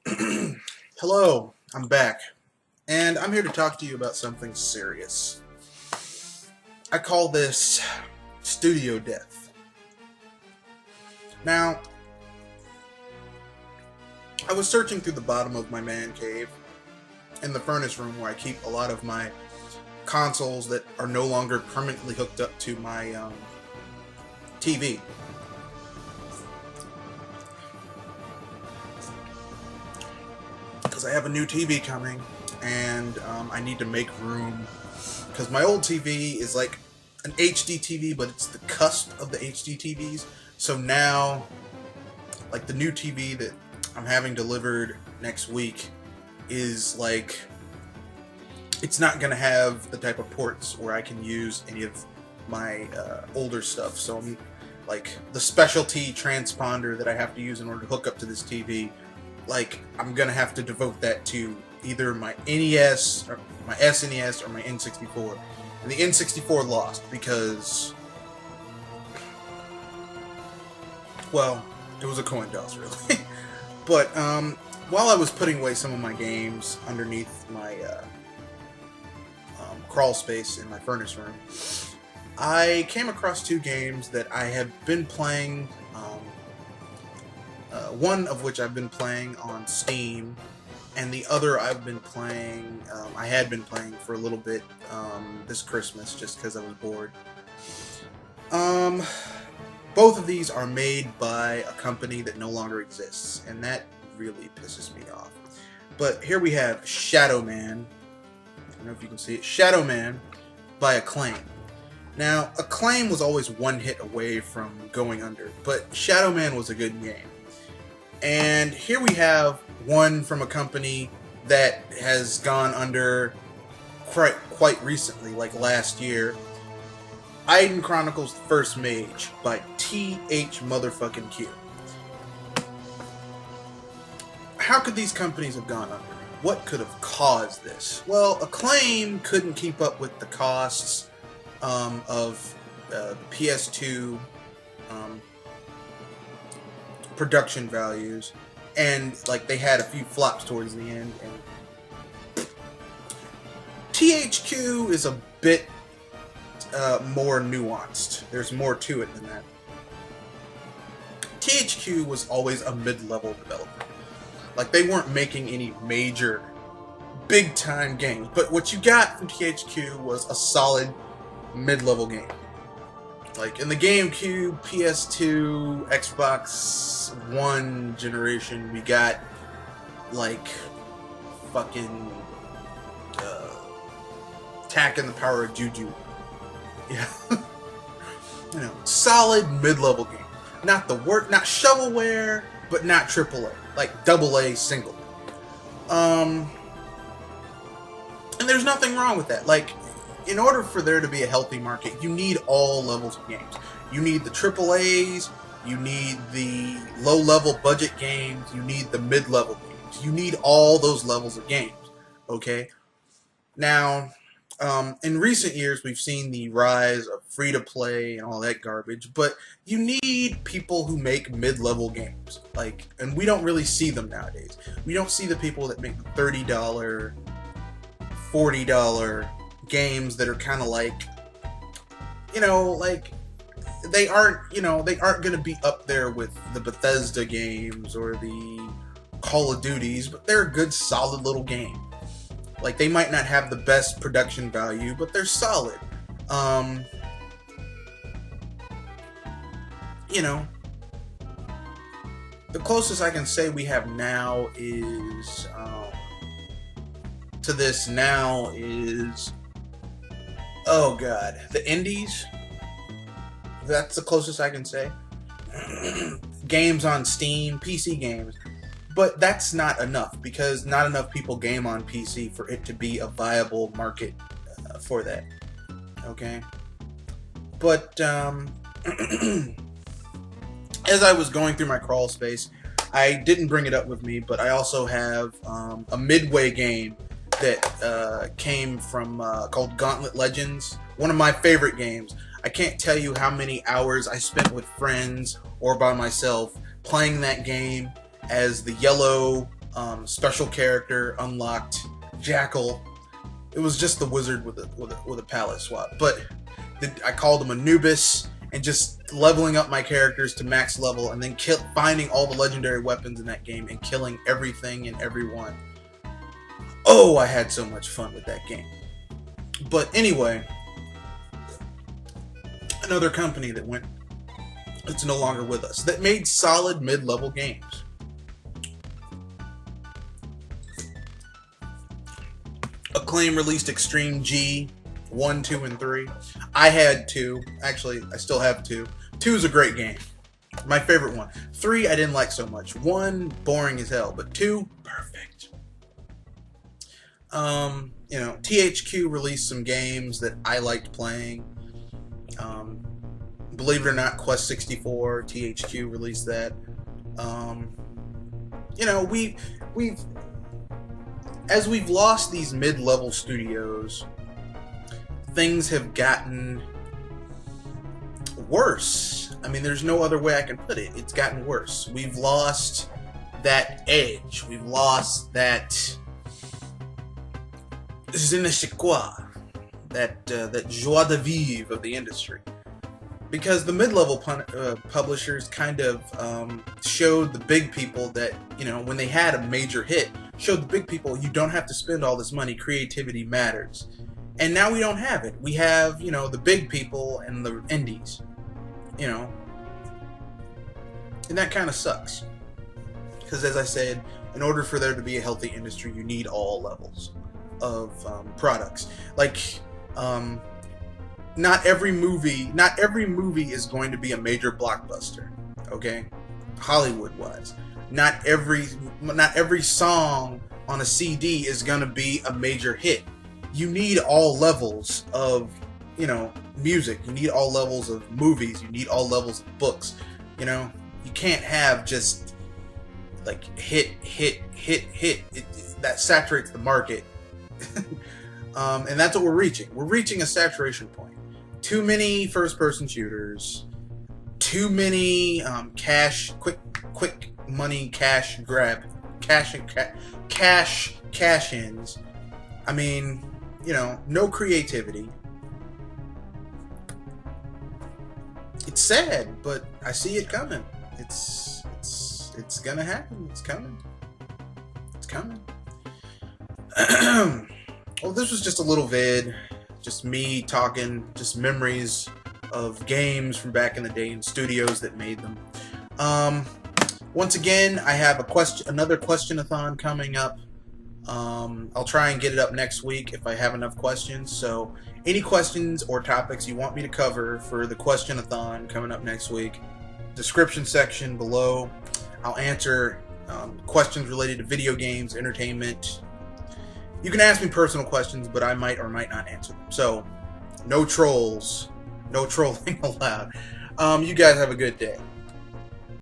Hello, I'm back, and I'm here to talk to you about something serious. I call this studio death. Now, I was searching through the bottom of my man cave in the furnace room where I keep a lot of my consoles that are no longer permanently hooked up to my TV. Because I have a new TV coming, and I need to make room. Because my old TV is like an HD TV, but it's the cusp of the HD TVs. So now, like the new TV that I'm having delivered next week is like, it's not going to have the type of ports where I can use any of my older stuff. So I'm like the specialty transponder that I have to use in order to hook up to this TV. Like, I'm gonna have to devote that to either my NES or my SNES or my N64. And the N64 lost because, well, it was a coin toss, really. But while I was putting away some of my games underneath my crawl space in my furnace room, I came across two games that I have been playing. One of which I've been playing on Steam, and the other I've been playing, I had been playing for a little bit this Christmas just because I was bored. Both of these are made by a company that no longer exists, and that really pisses me off. But here we have Shadow Man. I don't know if you can see it. Shadow Man by Acclaim. Now, Acclaim was always one hit away from going under, but Shadow Man was a good game. And here we have one from a company that has gone under quite recently, like last year. Eiyuden Chronicles: The First Mage by TH motherfucking Q. How could these companies have gone under? What could have caused this? Well, Acclaim couldn't keep up with the costs of the PS2 production values, and like they had a few flops towards the end. And THQ is a bit more nuanced. There's more to it than that. THQ was always a mid-level developer. Like, they weren't making any major big-time games, but what you got from THQ was a solid mid-level game. Like, in the GameCube, PS2, Xbox One generation, we got, like, fucking, Attack and the Power of Juju. Yeah. You know, solid mid-level game. Not the work, not shovelware, but not AAA. Like, AA single. And there's nothing wrong with that. Like, in order for there to be a healthy market, you need all levels of games. You need the AAAs, you need the low-level budget games, you need the mid-level games. You need all those levels of games, okay? Now, in recent years, we've seen the rise of free-to-play and all that garbage, but you need people who make mid-level games. Like, and we don't really see them nowadays. We don't see the people that make $30, $40 games that are kind of like, you know, like, they aren't going to be up there with the Bethesda games or the Call of Duties, but they're a good, solid little game. Like, they might not have the best production value, but they're solid. You know, the closest I can say we have now is, to this now is, oh god, the indies. That's the closest I can say. Games on Steam, PC games. But that's not enough, because not enough people game on PC for it to be a viable market for that. Okay? But, as I was going through my crawl space, I didn't bring it up with me, but I also have a Midway game that came from called Gauntlet Legends. One of my favorite games. I can't tell you how many hours I spent with friends or by myself playing that game as the yellow special character unlocked, Jackal. It was just the wizard with a palette swap, but I called him Anubis, and just leveling up my characters to max level, and then finding all the legendary weapons in that game and killing everything and everyone. Oh, I had so much fun with that game. But anyway, another company that's no longer with us, that made solid mid-level games. Acclaim released Extreme G 1, 2, and 3. I had 2. Actually, I still have 2. 2 is a great game. My favorite one. 3 I didn't like so much. 1 boring as hell, but 2 perfect. You know, THQ released some games that I liked playing. Believe it or not, Quest 64, THQ released that. You know, as we've lost these mid-level studios, things have gotten worse. I mean, there's no other way I can put it. It's gotten worse. We've lost that edge. We've lost that je ne sais quoi, that joie de vivre of the industry. Because the mid-level publishers kind of showed the big people that, you know, when they had a major hit, showed the big people you don't have to spend all this money, creativity matters. And now we don't have it. We have, you know, the big people and the indies, you know. And that kind of sucks. Because as I said, in order for there to be a healthy industry, you need all levels of products. Like, not every movie is going to be a major blockbuster, okay? Hollywood-wise. Not every song on a CD is going to be a major hit. You need all levels of, you know, music. You need all levels of movies. You need all levels of books. You know, you can't have just like hit. That saturates the market. And that's what we're reaching. We're reaching a saturation point. Too many first-person shooters. Too many quick money cash cash-ins. I mean, you know, no creativity. It's sad, but I see it coming. It's gonna happen. It's coming. It's coming. Well, this was just a little vid, just me talking, just memories of games from back in the day and studios that made them. Once again, I have another question-a-thon coming up. I'll try and get it up next week if I have enough questions. So any questions or topics you want me to cover for the question-a-thon coming up next week, description section below. I'll answer questions related to video games, entertainment. You can ask me personal questions, but I might or might not answer them. So no trolls, no trolling allowed. You guys have a good day.